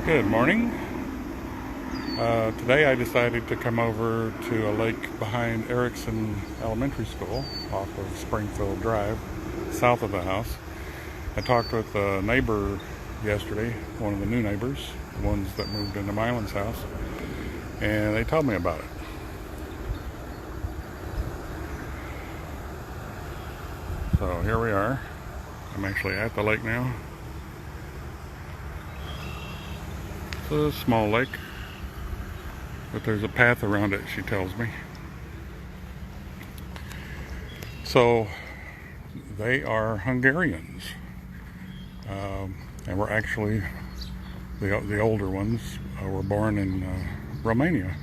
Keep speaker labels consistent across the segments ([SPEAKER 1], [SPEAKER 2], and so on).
[SPEAKER 1] Good morning. Today I decided to come over to a lake behind Erickson Elementary School off of Springfield Drive, south of the house. I talked with a neighbor yesterday, one of the new neighbors, the ones that moved into Mylan's house, and they told me about it. So here we are. I'm actually at the lake now. It's a small lake, but there's a path around it, she tells me. So they are Hungarians, and we're actually the older ones were born in Romania,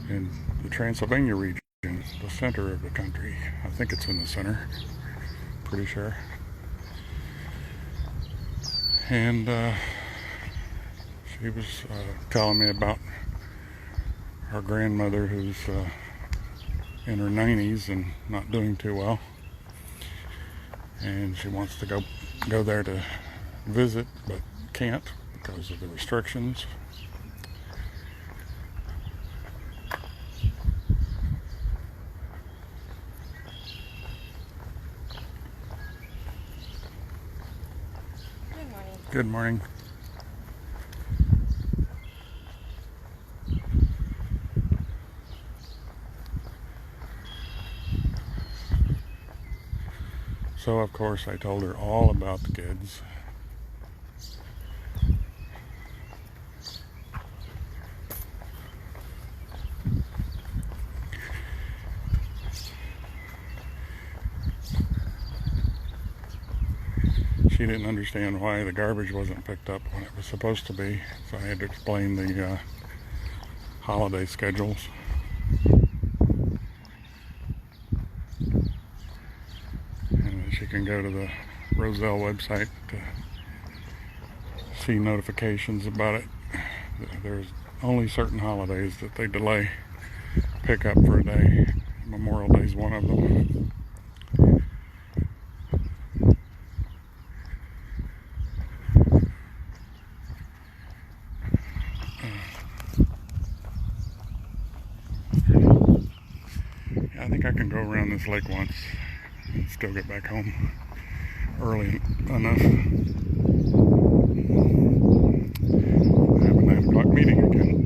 [SPEAKER 1] in the Transylvania region, the center of the country. I think it's in the center, pretty sure. And she was telling me about her grandmother, who's in her 90s and not doing too well, and she wants to go there to visit, but can't because of the restrictions.
[SPEAKER 2] Good morning.
[SPEAKER 1] Good morning. So of course I told her all about the kids. She didn't understand why the garbage wasn't picked up when it was supposed to be, so I had to explain the holiday schedules. And she can go to the Roselle website to see notifications about it. There's only certain holidays that they delay pickup for a day. Memorial Day is one of them. I think I can go around this lake once and still get back home early enough. I have a 9 o'clock meeting again.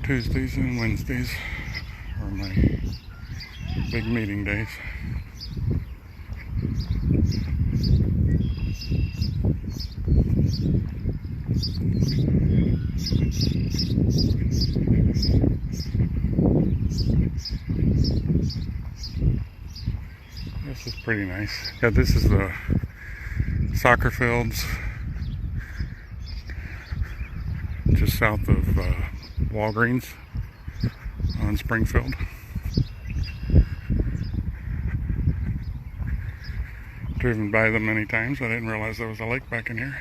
[SPEAKER 1] Tuesdays and Wednesdays are my big meeting days. This is pretty nice. Yeah, this is the soccer fields just south of Walgreens on Springfield. Driven by them many times. I didn't realize there was a lake back in here.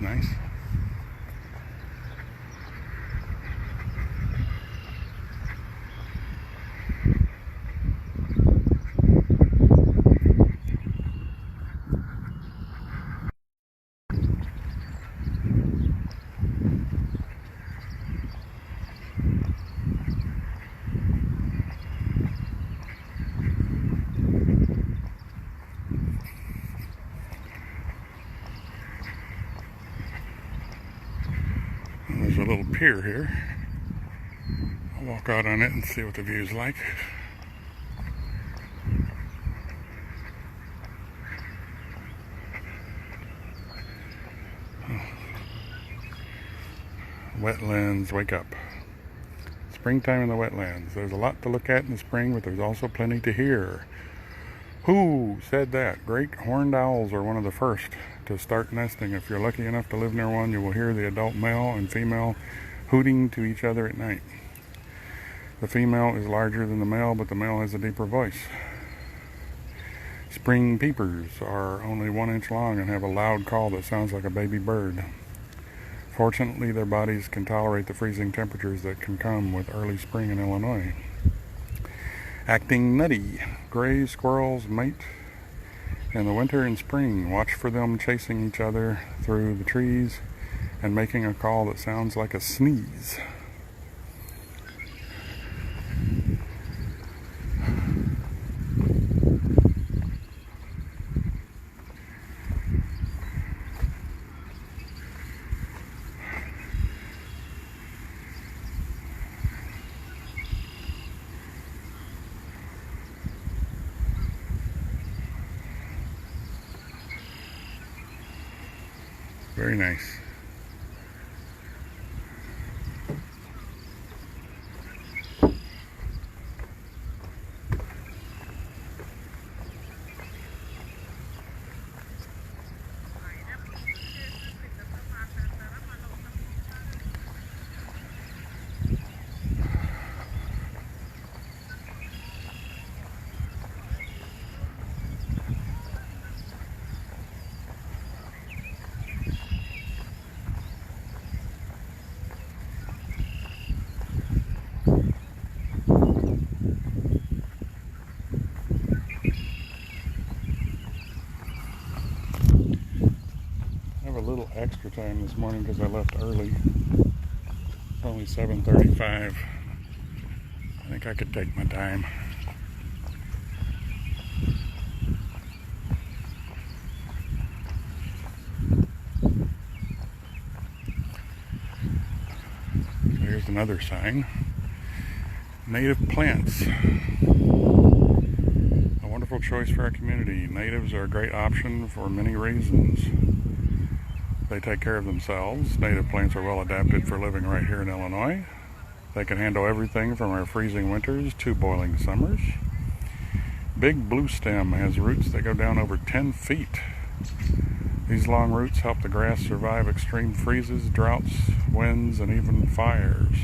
[SPEAKER 1] Nice. There's a little pier here. I'll walk out on it and see what the view's like. Wetlands, wake up. It's springtime in the wetlands. There's a lot to look at in the spring, but there's also plenty to hear. Who said that? Great horned owls are one of the first to start nesting. If you're lucky enough to live near one, you will hear the adult male and female hooting to each other at night. The female is larger than the male, but the male has a deeper voice. Spring peepers are only 1 inch long and have a loud call that sounds like a baby bird. Fortunately, their bodies can tolerate the freezing temperatures that can come with early spring in Illinois. Acting nutty, gray squirrels mate in the winter and spring. Watch for them chasing each other through the trees and making a call that sounds like a sneeze. Very nice. A little extra time this morning because I left early. It's only 7:35. I think I could take my time. Here's another sign. Native plants. A wonderful choice for our community. Natives are a great option for many reasons. They take care of themselves. Native plants are well adapted for living right here in Illinois. They can handle everything from our freezing winters to boiling summers. Big blue stem has roots that go down over 10 feet. These long roots help the grass survive extreme freezes, droughts, winds, and even fires.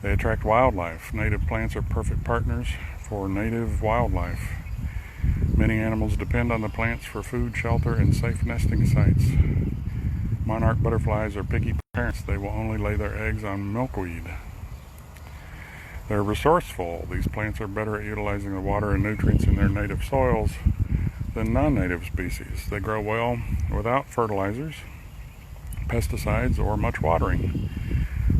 [SPEAKER 1] They attract wildlife. Native plants are perfect partners for native wildlife. Many animals depend on the plants for food, shelter, and safe nesting sites. Monarch butterflies are picky parents. They will only lay their eggs on milkweed. They're resourceful. These plants are better at utilizing the water and nutrients in their native soils than non-native species. They grow well without fertilizers, pesticides, or much watering.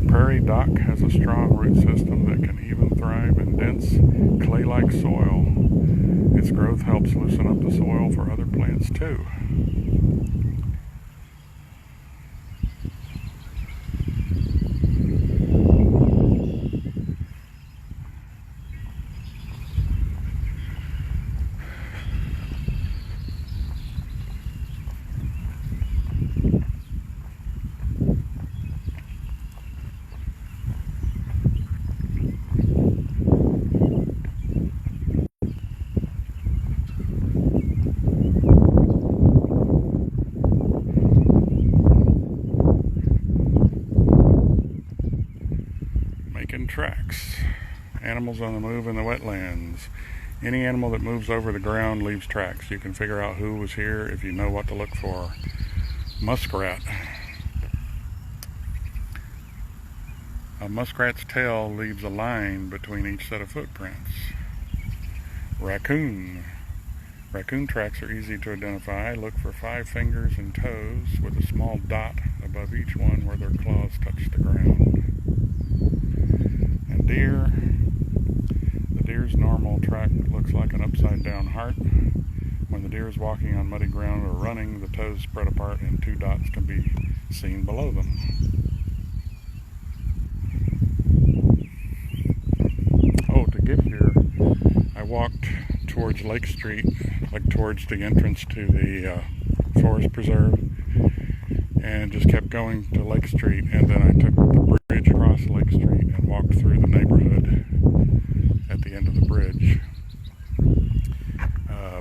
[SPEAKER 1] Prairie dock has a strong root system that can even thrive in dense, clay-like soil. Its growth helps loosen up the soil for other plants too. Tracks. Animals on the move in the wetlands. Any animal that moves over the ground leaves tracks. You can figure out who was here if you know what to look for. Muskrat. A muskrat's tail leaves a line between each set of footprints. Raccoon. Raccoon tracks are easy to identify. Look for 5 fingers and toes with a small dot above each one where their claws touch the ground. Deer. The deer's normal track looks like an upside down heart. When the deer is walking on muddy ground or running, the toes spread apart and 2 dots can be seen below them. Oh, to get here, I walked towards Lake Street, like towards the entrance to the Forest Preserve, and just kept going to Lake Street, and then I took the bridge across Lake Street, and walked through the neighborhood at the end of the bridge,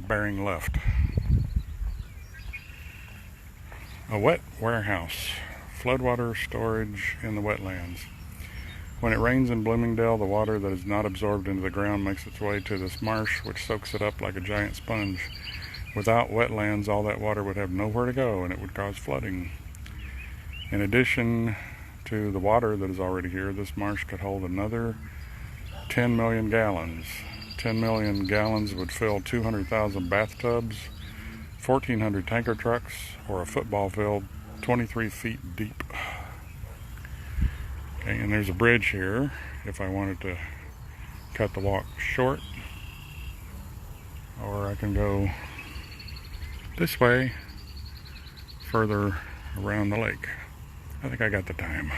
[SPEAKER 1] bearing left. A wet warehouse, floodwater storage in the wetlands. When it rains in Bloomingdale, the water that is not absorbed into the ground makes its way to this marsh, which soaks it up like a giant sponge. Without wetlands, all that water would have nowhere to go, and it would cause flooding. In addition to the water that is already here, this marsh could hold another 10 million gallons. 10 million gallons would fill 200,000 bathtubs, 1,400 tanker trucks, or a football field 23 feet deep. Okay, and there's a bridge here if I wanted to cut the walk short, or I can go this way further around the lake. I think I got the time.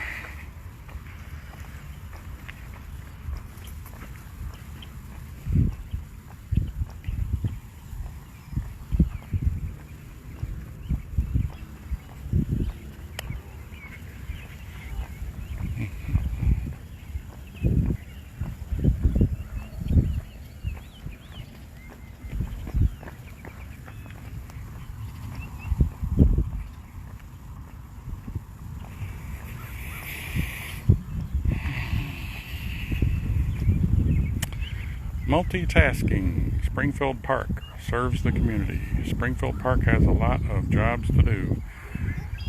[SPEAKER 1] Multitasking. Springfield Park serves the community. Springfield Park has a lot of jobs to do.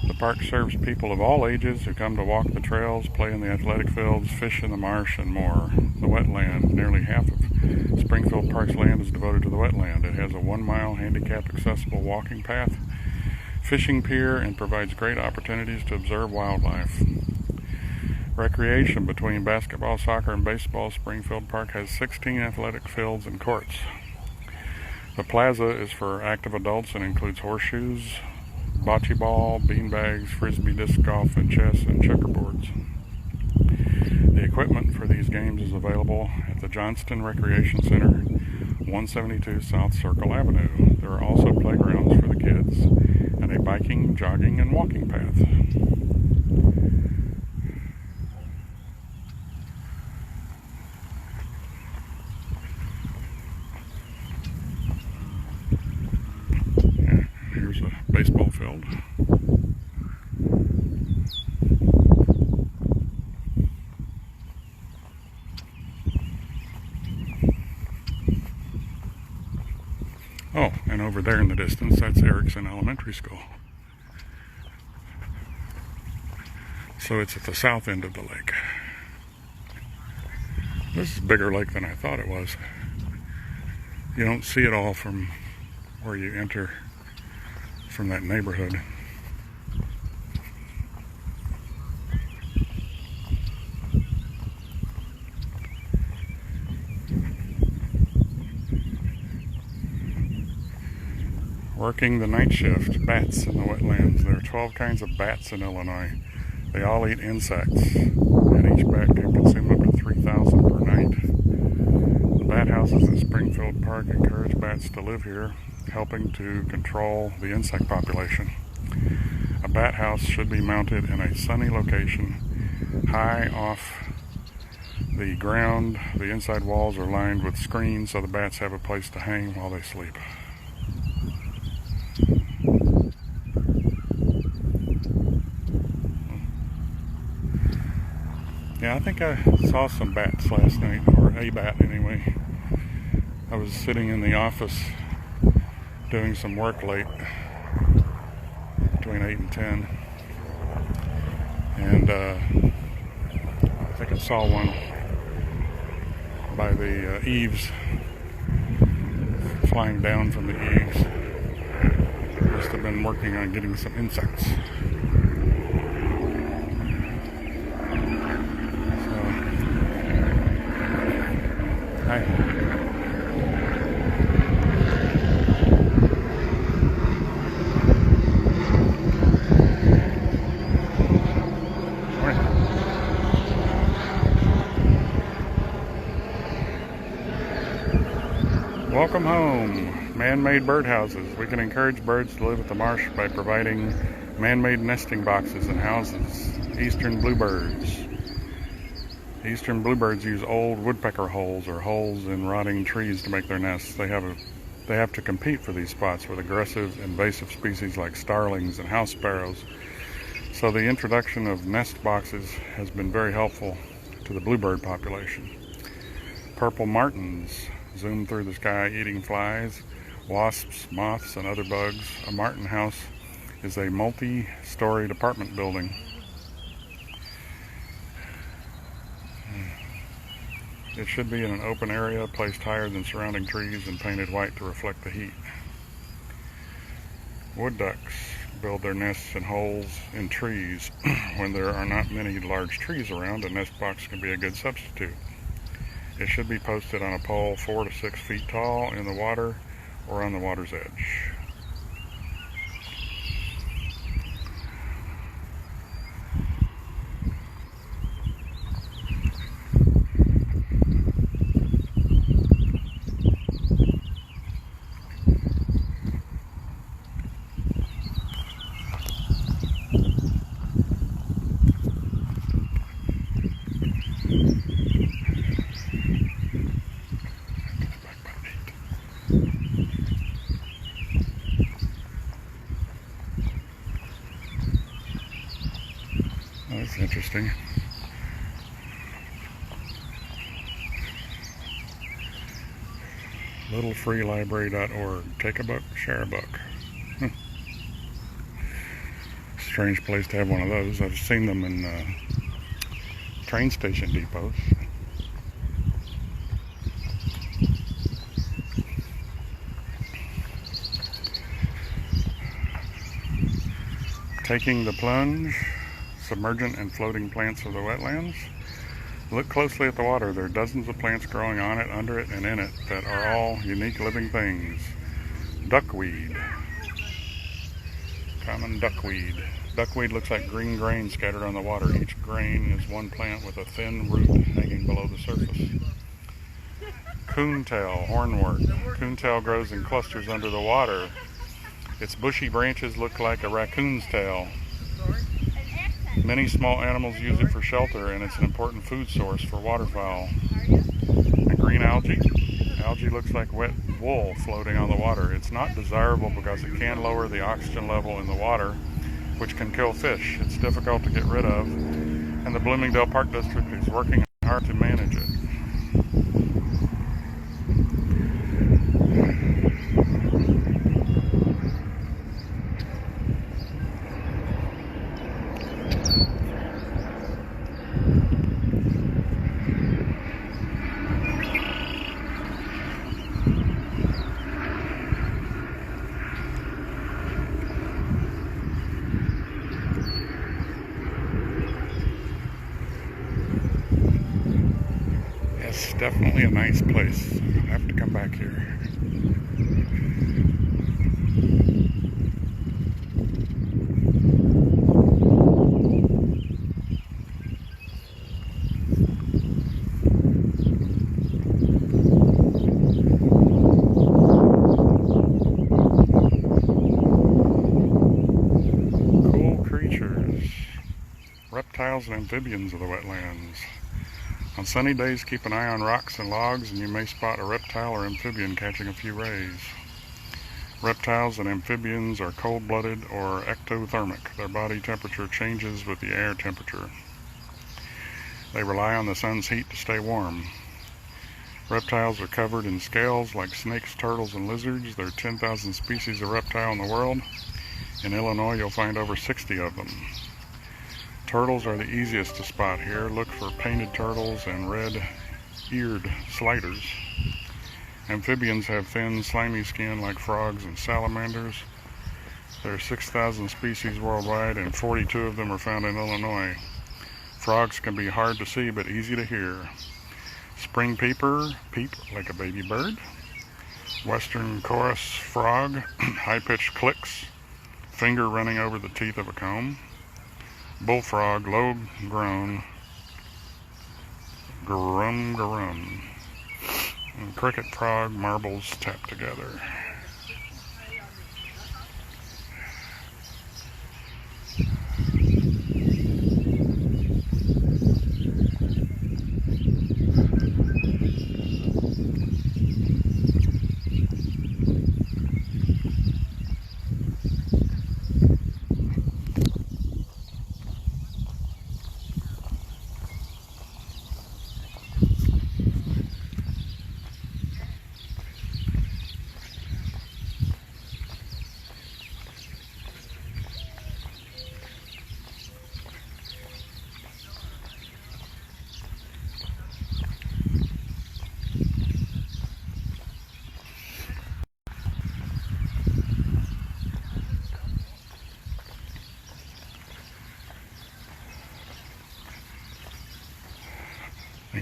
[SPEAKER 1] The park serves people of all ages who come to walk the trails, play in the athletic fields, fish in the marsh, and more. The wetland. Nearly half of Springfield Park's land is devoted to the wetland. It has a 1-mile handicap-accessible walking path, fishing pier, and provides great opportunities to observe wildlife. Recreation. Between basketball, soccer, and baseball, Springfield Park has 16 athletic fields and courts. The plaza is for active adults and includes horseshoes, bocce ball, beanbags, frisbee disc golf, and chess and checkerboards. The equipment for these games is available at the Johnston Recreation Center, 172 South Circle Avenue. There are also playgrounds for the kids and a biking, jogging, and walking path. Here's a baseball field. Oh, and over there in the distance, that's Erickson Elementary School. So it's at the south end of the lake. This is a bigger lake than I thought it was. You don't see it all from where you enter from that neighborhood. Working the night shift. Bats in the wetlands. There are 12 kinds of bats in Illinois. They all eat insects, and each bat can consume up to 3,000 per night. The bat houses at Springfield Park encourage bats to live here, helping to control the insect population. A bat house should be mounted in a sunny location, high off the ground. The inside walls are lined with screens so the bats have a place to hang while they sleep. Yeah, I think I saw some bats last night, or a bat anyway. I was sitting in the office doing some work late, between 8 and 10, and I think I saw one by the eaves, flying down from the eaves. Must have been working on getting some insects. Hi. Welcome home. Man-made birdhouses. We can encourage birds to live at the marsh by providing man-made nesting boxes and houses. Eastern bluebirds. Eastern bluebirds use old woodpecker holes or holes in rotting trees to make their nests. They have to compete for these spots with aggressive, invasive species like starlings and house sparrows. So the introduction of nest boxes has been very helpful to the bluebird population. Purple martins zoom through the sky eating flies, wasps, moths, and other bugs. A martin house is a multi-storied apartment building. It should be in an open area, placed higher than surrounding trees and painted white to reflect the heat. Wood ducks build their nests in holes in trees. When there are not many large trees around, a nest box can be a good substitute. It should be posted on a pole 4 to 6 feet tall in the water or on the water's edge. That's interesting. Littlefreelibrary.org. Take a book, share a book. Strange place to have one of those. I've seen them in train station depots. Taking the plunge. Submergent and floating plants of the wetlands. Look closely at the water. There are dozens of plants growing on it, under it, and in it that are all unique living things. Duckweed. Common duckweed. Duckweed looks like green grain scattered on the water. Each grain is one plant with a thin root hanging below the surface. Coontail, hornwort. Coontail grows in clusters under the water. Its bushy branches look like a raccoon's tail. Many small animals use it for shelter, and it's an important food source for waterfowl. And green algae. Algae looks like wet wool floating on the water. It's not desirable because it can lower the oxygen level in the water, which can kill fish. It's difficult to get rid of, and the Bloomingdale Park District is working hard to manage it. It's definitely a nice place. I'll have to come back here. Cool creatures. Reptiles and amphibians of the wetlands. On sunny days, keep an eye on rocks and logs, and you may spot a reptile or amphibian catching a few rays. Reptiles and amphibians are cold-blooded or ectothermic. Their body temperature changes with the air temperature. They rely on the sun's heat to stay warm. Reptiles are covered in scales like snakes, turtles, and lizards. There are 10,000 species of reptile in the world. In Illinois, you'll find over 60 of them. Turtles are the easiest to spot here. Look for painted turtles and red-eared sliders. Amphibians have thin, slimy skin like frogs and salamanders. There are 6,000 species worldwide, and 42 of them are found in Illinois. Frogs can be hard to see but easy to hear. Spring peeper, peep like a baby bird. Western chorus frog, high-pitched clicks, finger running over the teeth of a comb. Bullfrog, low groan, grum grum. And cricket frog, marbles tapped together.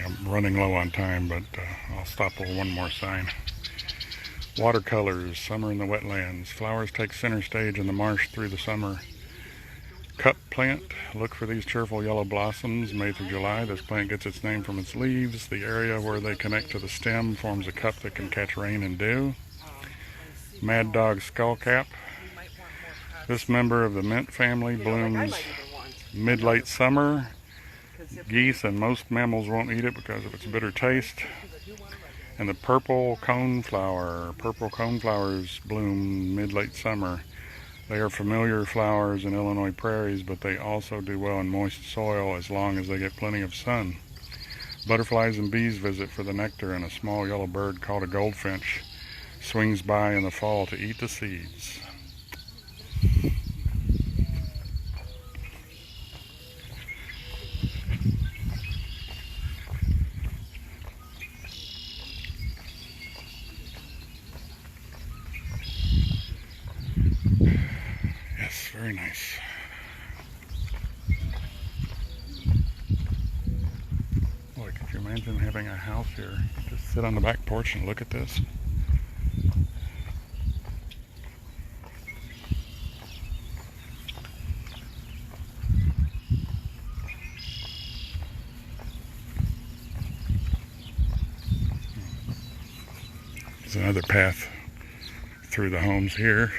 [SPEAKER 1] I'm running low on time, but I'll stop with one more sign. Watercolors, summer in the wetlands. Flowers take center stage in the marsh through the summer. Cup plant, look for these cheerful yellow blossoms May through July. This plant gets its name from its leaves. The area where they connect to the stem forms a cup that can catch rain and dew. Mad Dog skullcap. This member of the mint family blooms mid-late summer. Geese and most mammals won't eat it because of its bitter taste. And the purple coneflower. Purple coneflowers bloom mid-late summer. They are familiar flowers in Illinois prairies, but they also do well in moist soil as long as they get plenty of sun. Butterflies and bees visit for the nectar, and a small yellow bird called a goldfinch swings by in the fall to eat the seeds. Yes, very nice. Boy, could you imagine having a house here? Just sit on the back porch and look at this. There's another path through the homes here.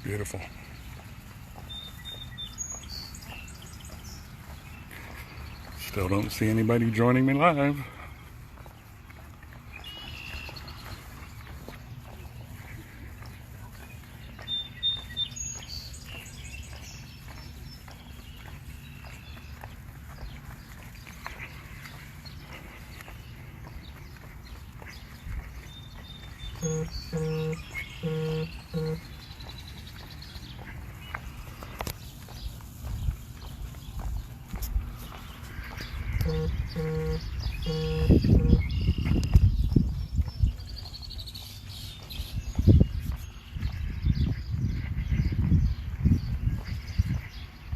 [SPEAKER 1] Beautiful. Still don't see anybody joining me live.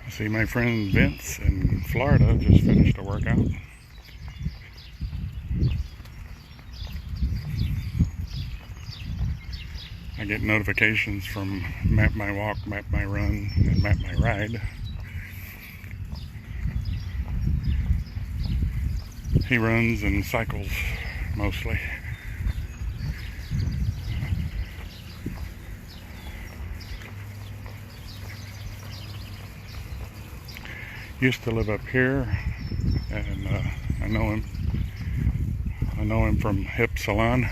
[SPEAKER 1] I see my friend Vince in Florida just finished a workout. I get notifications from Map My Walk, Map My Run, and Map My Ride. He runs and cycles mostly. Used to live up here, and I know him from Hip Salon.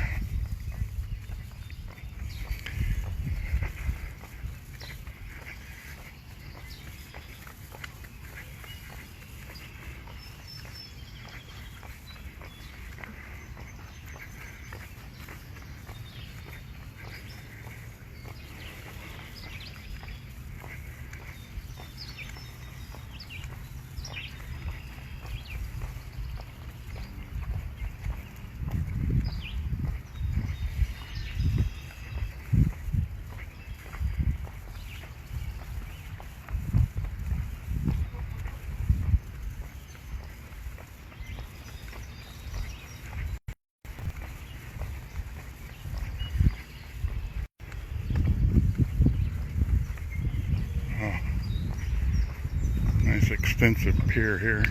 [SPEAKER 1] Nice extensive pier here,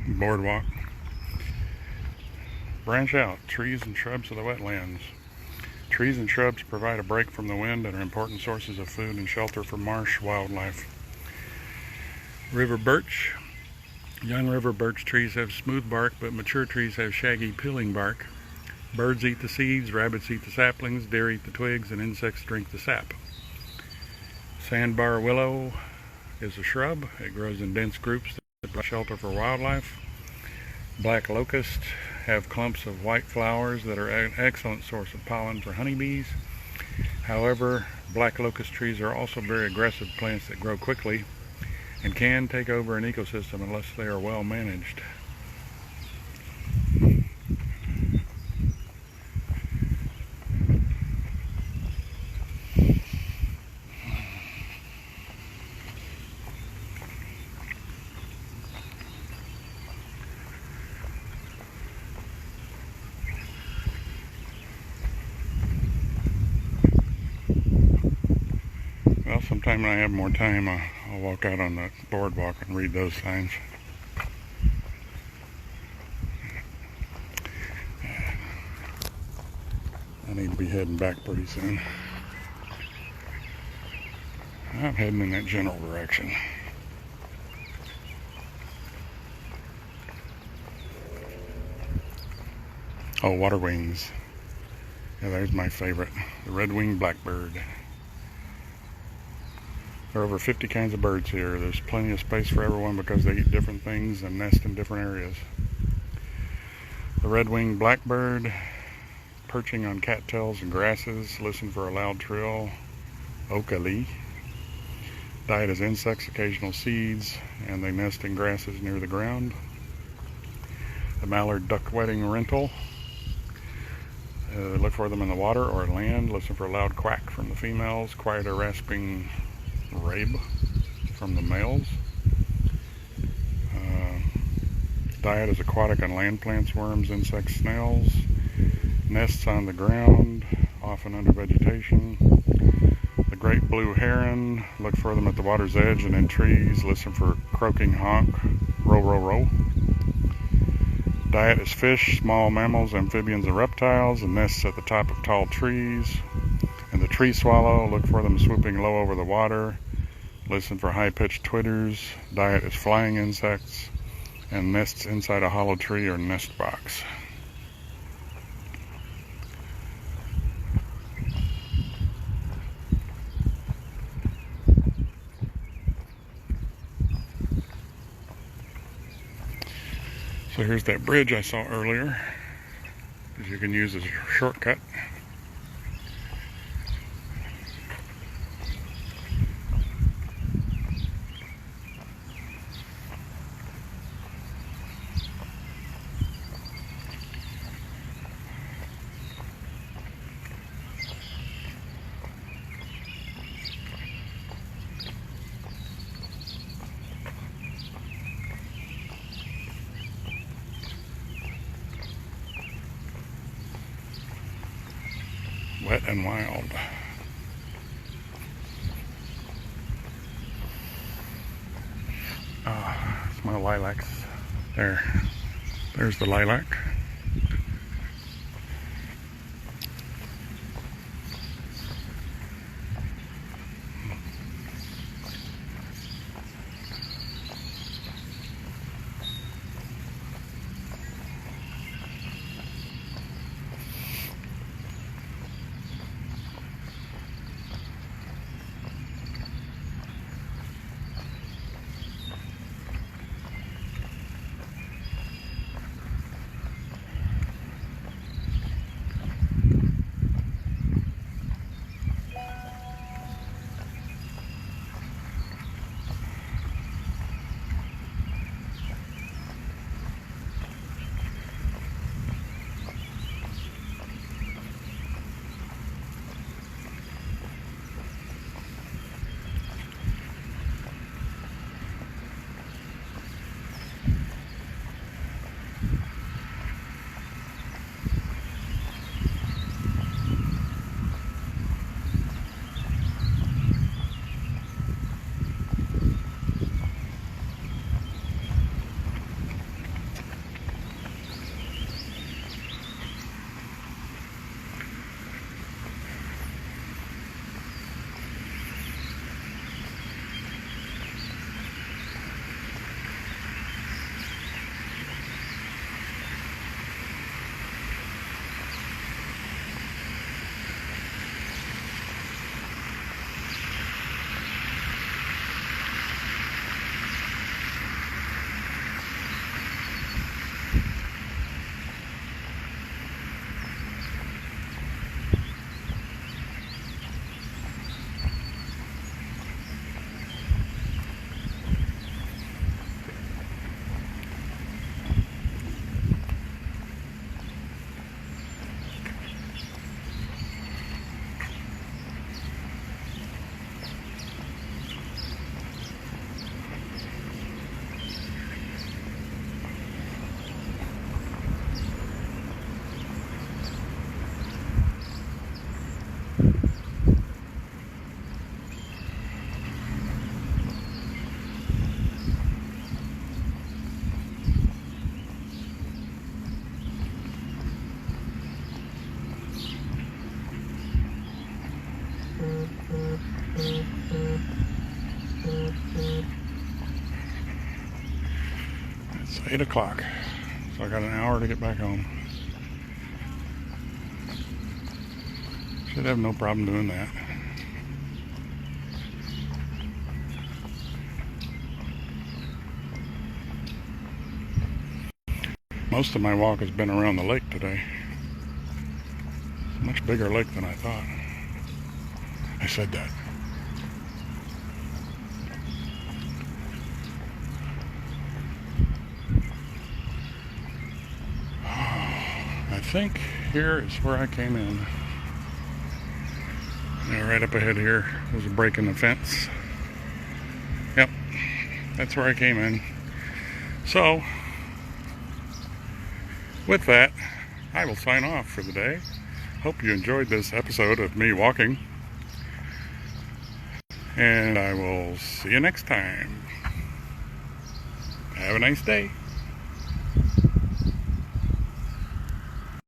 [SPEAKER 1] boardwalk. Branch out, trees and shrubs of the wetlands. Trees and shrubs provide a break from the wind and are important sources of food and shelter for marsh wildlife. River birch. Young river birch trees have smooth bark, but mature trees have shaggy, peeling bark. Birds eat the seeds, rabbits eat the saplings, deer eat the twigs, and insects drink the sap. Sandbar willow is a shrub. It grows in dense groups that provide shelter for wildlife. Black locust have clumps of white flowers that are an excellent source of pollen for honeybees. However, black locust trees are also very aggressive plants that grow quickly and can take over an ecosystem unless they are well managed. Well, sometime when I have more time, I'll walk out on the boardwalk and read those signs. I need to be heading back pretty soon. I'm heading in that general direction. Oh, water wings. Yeah, there's my favorite, the red-winged blackbird. There are over 50 kinds of birds here. There's plenty of space for everyone because they eat different things and nest in different areas. The red-winged blackbird, perching on cattails and grasses, listen for a loud trill, okali. Diet is insects, occasional seeds, and they nest in grasses near the ground. The mallard duck-wedding rental. Look for them in the water or land. Listen for a loud quack from the females, quieter rasping rabe from the males. Diet is aquatic on land plants, worms, insects, snails. Nests on the ground, often under vegetation. The great blue heron, look for them at the water's edge and in trees. Listen for croaking honk, row, row, row. Diet is fish, small mammals, amphibians, and reptiles, and nests at the top of tall trees. And the tree swallow, look for them swooping low over the water. Listen for high-pitched twitters. Diet is flying insects and nests inside a hollow tree or nest box. So here's that bridge I saw earlier that you can use as a shortcut. Wet and wild. Smell lilacs. There's the lilac. 8 o'clock. So I got an hour to get back home. Should have no problem doing that. Most of my walk has been around the lake today. It's a much bigger lake than I thought. I said that. I think here is where I came in. Yeah, right up ahead here, there's a break in the fence. Yep, that's where I came in. So, with that, I will sign off for the day. Hope you enjoyed this episode of me walking. And I will see you next time. Have a nice day.